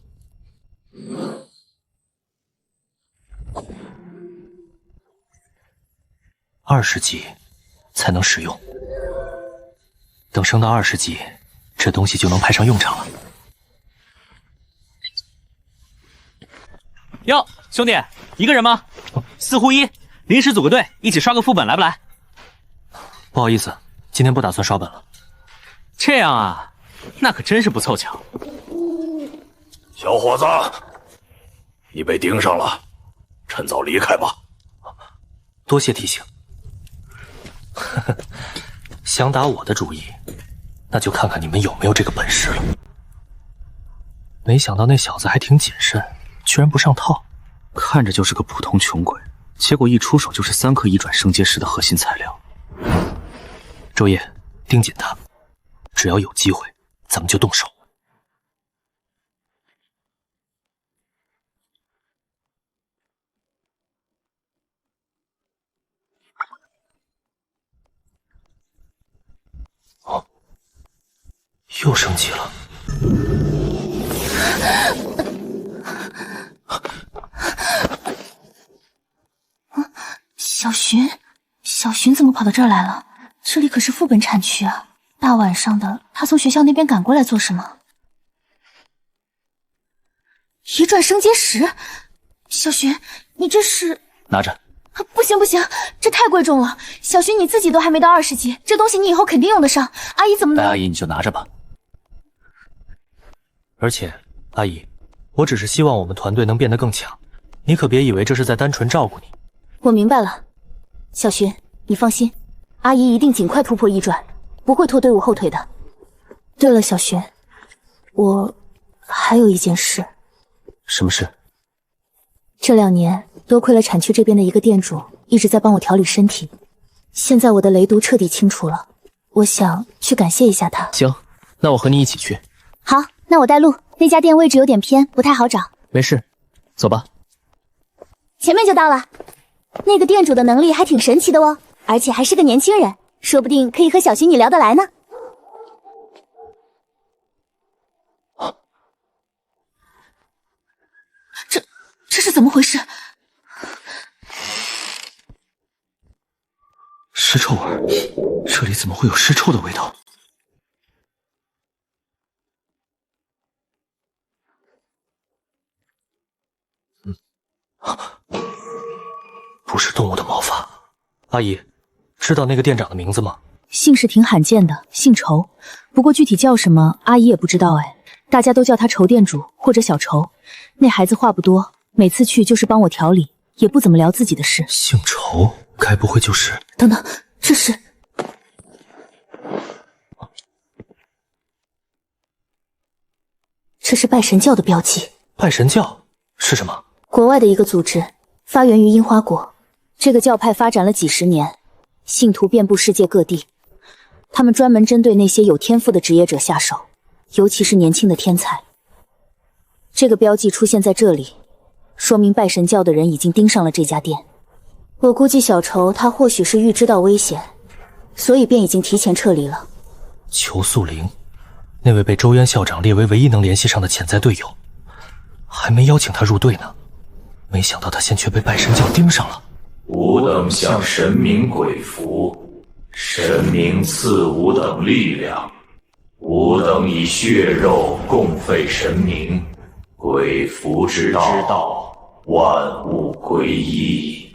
20级才能使用，等升到20级，这东西就能派上用场了。哟，兄弟，一个人吗？4呼1，临时组个队，一起刷个副本，来不来？不好意思，今天不打算刷本了。这样啊，那可真是不凑巧。小伙子，你被盯上了，趁早离开吧。多谢提醒。想打我的主意，那就看看你们有没有这个本事了。没想到那小子还挺谨慎，居然不上套。看着就是个普通穷鬼，结果一出手就是3克一转升阶石的核心材料。周夜，盯紧他，只要有机会，咱们就动手。哦，又升级了。小寻怎么跑到这儿来了？这里可是副本产区啊！大晚上的，他从学校那边赶过来做什么？一转升阶石，小寻，你这是？拿着。不行，这太贵重了。小寻，你自己都还没到20级，这东西你以后肯定用得上。阿姨怎么能？阿姨，你就拿着吧。而且，阿姨，我只是希望我们团队能变得更强，你可别以为这是在单纯照顾你。我明白了，小寻，你放心，阿姨一定尽快突破1转，不会拖队伍后腿的。对了，小寻，我还有一件事。什么事？这2年多亏了产区这边的一个店主一直在帮我调理身体，现在我的雷毒彻底清除了，我想去感谢一下他。行，那我和你一起去。好，那我带路。那家店位置有点偏，不太好找。没事，走吧。前面就到了。那个店主的能力还挺神奇的哦，而且还是个年轻人，说不定可以和小寻你聊得来呢。这是怎么回事？尸臭味，这里怎么会有尸臭的味道？不是动物的毛发。阿姨，知道那个店长的名字吗？姓氏挺罕见的，姓仇，不过具体叫什么，阿姨也不知道哎。大家都叫他仇店主或者小仇。那孩子话不多，每次去就是帮我调理，也不怎么聊自己的事。姓仇，该不会就是……等等，这是……这是拜神教的标记。拜神教是什么？国外的一个组织，发源于樱花国。这个教派发展了几十年，信徒遍布世界各地。他们专门针对那些有天赋的职业者下手，尤其是年轻的天才。这个标记出现在这里，说明拜神教的人已经盯上了这家店。我估计小仇他或许是预知到危险，所以便已经提前撤离了。裘素灵，那位被周渊校长列为唯一能联系上的潜在队友，还没邀请他入队呢。没想到他现却被拜神教盯上了。吾等向神明鬼服，神明赐吾等力量，吾等以血肉供奉神明，鬼服之道，万物归一。